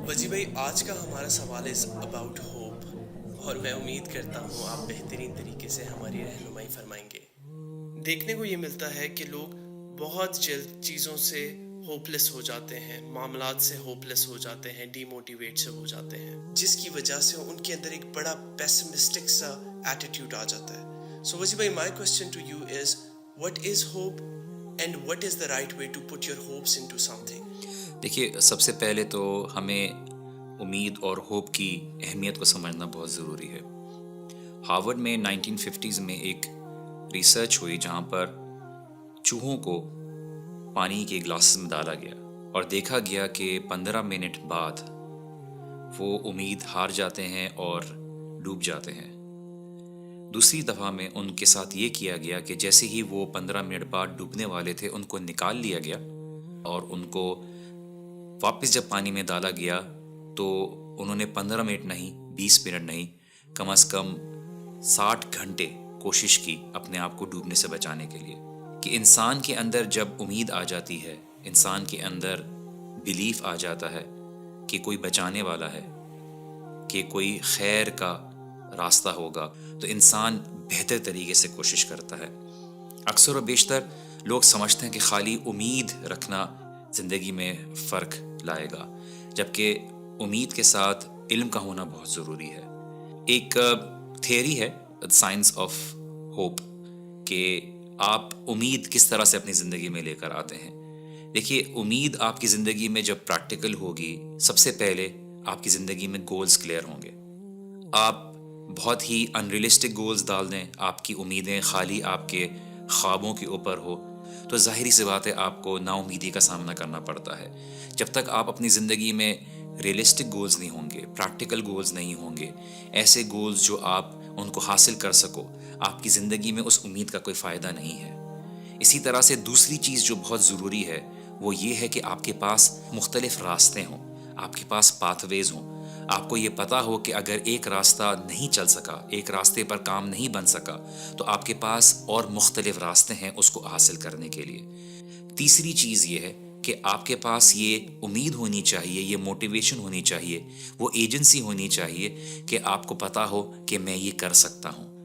وجی بھائی، آج کا ہمارا سوال از اباؤٹ ہوپ، اور میں امید کرتا ہوں آپ بہترین طریقے سے ہماری رہنمائی فرمائیں گے۔ دیکھنے کو یہ ملتا ہے کہ لوگ بہت جلد چیزوں سے ہوپ لیس ہو جاتے ہیں، معاملات سے ہوپ لیس ہو جاتے ہیں، ڈی موٹیویٹ سے ہو جاتے ہیں، جس کی وجہ سے ان کے اندر ایک بڑا پیسمسٹک سا ایٹیٹیوڈ آ جاتا ہے۔ سو وجی بھائی، my question to you is what is hope and what is the right way to put your hopes into something? دیکھیے، سب سے پہلے تو ہمیں امید اور ہوپ کی اہمیت کو سمجھنا بہت ضروری ہے۔ ہارورڈ میں 1950s میں ایک ریسرچ ہوئی جہاں پر چوہوں کو پانی کے گلاسز میں ڈالا گیا اور دیکھا گیا کہ 15 منٹ بعد وہ امید ہار جاتے ہیں اور ڈوب جاتے ہیں۔ دوسری دفعہ میں ان کے ساتھ یہ کیا گیا کہ جیسے ہی وہ 15 منٹ بعد ڈوبنے والے تھے ان کو نکال لیا گیا، اور ان کو واپس جب پانی میں ڈالا گیا تو انہوں نے 15 منٹ نہیں، 20 منٹ نہیں، کم از کم 60 گھنٹے کوشش کی اپنے آپ کو ڈوبنے سے بچانے کے لیے۔ کہ انسان کے اندر جب امید آ جاتی ہے، انسان کے اندر بیلیف آ جاتا ہے کہ کوئی بچانے والا ہے، کہ کوئی خیر کا راستہ ہوگا، تو انسان بہتر طریقے سے کوشش کرتا ہے۔ اکثر و بیشتر لوگ سمجھتے ہیں کہ خالی امید رکھنا زندگی میں فرق لائے گا، جبکہ امید کے ساتھ علم کا ہونا بہت ضروری ہے۔ ایک تھیوری ہے سائنس آف ہوپ کہ آپ امید کس طرح سے اپنی زندگی میں لے کر آتے ہیں۔ دیکھیے، امید آپ کی زندگی میں جب پریکٹیکل ہوگی، سب سے پہلے آپ کی زندگی میں گولز کلیئر ہوں گے۔ آپ بہت ہی انریلسٹک گولز ڈال دیں، آپ کی امیدیں خالی آپ کے خوابوں کے اوپر ہو، تو ظاہری سی بات ہے آپ کو نا امیدی کا سامنا کرنا پڑتا ہے۔ جب تک آپ اپنی زندگی میں ریئلسٹک گولز نہیں ہوں گے، پریکٹیکل گولز نہیں ہوں گے، ایسے گولز جو آپ ان کو حاصل کر سکو، آپ کی زندگی میں اس امید کا کوئی فائدہ نہیں ہے۔ اسی طرح سے دوسری چیز جو بہت ضروری ہے وہ یہ ہے کہ آپ کے پاس مختلف راستے ہوں، آپ کے پاس پاتھ ویز ہوں۔ آپ کو یہ پتا ہو کہ اگر ایک راستہ نہیں چل سکا، ایک راستے پر کام نہیں بن سکا، تو آپ کے پاس اور مختلف راستے ہیں اس کو حاصل کرنے کے لیے۔ تیسری چیز یہ ہے کہ آپ کے پاس یہ امید ہونی چاہیے، یہ موٹیویشن ہونی چاہیے، وہ ایجنسی ہونی چاہیے کہ آپ کو پتا ہو کہ میں یہ کر سکتا ہوں۔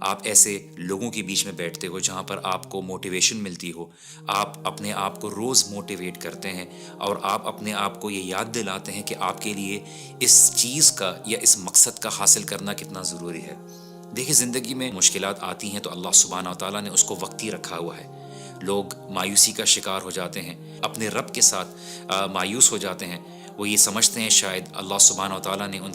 آپ ایسے لوگوں کے بیچ میں بیٹھتے ہو جہاں پر آپ کو موٹیویشن ملتی ہو، آپ اپنے آپ کو روز موٹیویٹ کرتے ہیں، اور آپ اپنے آپ کو یہ یاد دلاتے ہیں کہ آپ کے لیے اس چیز کا یا اس مقصد کا حاصل کرنا کتنا ضروری ہے۔ دیکھیں، زندگی میں مشکلات آتی ہیں تو اللہ سبحانہ و تعالیٰ نے اس کو وقتی رکھا ہوا ہے۔ لوگ مایوسی کا شکار ہو جاتے ہیں، اپنے رب کے ساتھ مایوس ہو جاتے ہیں، وہ یہ سمجھتے ہیں شاید اللہ سبحانہ و تعالیٰ نے ان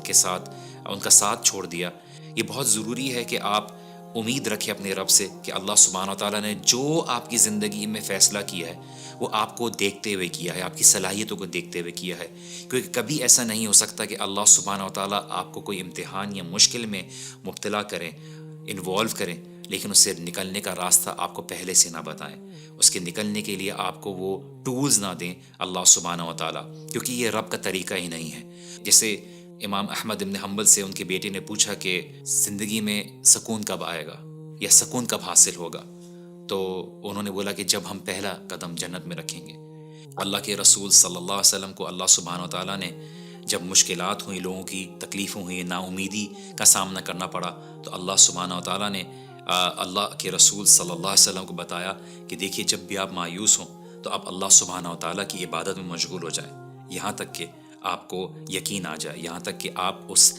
کا ساتھ چھوڑ دیا۔ یہ بہت ضروری ہے کہ آپ امید رکھیں اپنے رب سے کہ اللہ سبحانہ و تعالیٰ نے جو آپ کی زندگی میں فیصلہ کیا ہے وہ آپ کو دیکھتے ہوئے کیا ہے، آپ کی صلاحیتوں کو دیکھتے ہوئے کیا ہے۔ کیونکہ کبھی ایسا نہیں ہو سکتا کہ اللہ سبحانہ و تعالیٰ آپ کو کوئی امتحان یا مشکل میں مبتلا کریں، انوالو کریں، لیکن اس سے نکلنے کا راستہ آپ کو پہلے سے نہ بتائیں، اس کے نکلنے کے لیے آپ کو وہ ٹولز نہ دیں اللہ سبحانہ و تعالیٰ، کیونکہ یہ رب کا طریقہ ہی نہیں ہے۔ جیسے امام احمد بن حنبل سے ان کے بیٹے نے پوچھا کہ زندگی میں سکون کب آئے گا یا سکون کب حاصل ہوگا، تو انہوں نے بولا کہ جب ہم پہلا قدم جنت میں رکھیں گے۔ اللہ کے رسول صلی اللہ علیہ وسلم کو اللہ سبحانہ و تعالیٰ نے جب مشکلات ہوئیں، لوگوں کی تکلیفیں ہوئیں، نا امیدی کا سامنا کرنا پڑا، تو اللہ سبحانہ و تعالیٰ نے اللہ کے رسول صلی اللہ علیہ وسلم کو بتایا کہ دیکھیے، جب بھی آپ مایوس ہوں تو آپ اللہ سبحانہ و تعالیٰ کی عبادت میں مشغول ہو جائیں، یہاں تک کہ آپ کو یقین آ جائے، یہاں تک کہ آپ اس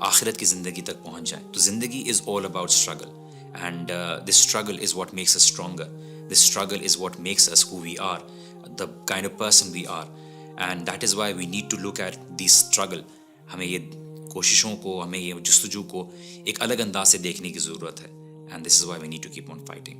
آخرت کی زندگی تک پہنچ جائیں۔ تو زندگی is all about struggle, and this struggle is what makes us stronger, this struggle is what makes us who we are, the kind of person we are, and that is why we need to look at this struggle۔ ہمیں یہ کوششوں کو، ہمیں یہ جستجو کو ایک الگ انداز سے دیکھنے کی ضرورت ہے، and this is why we need to keep on fighting۔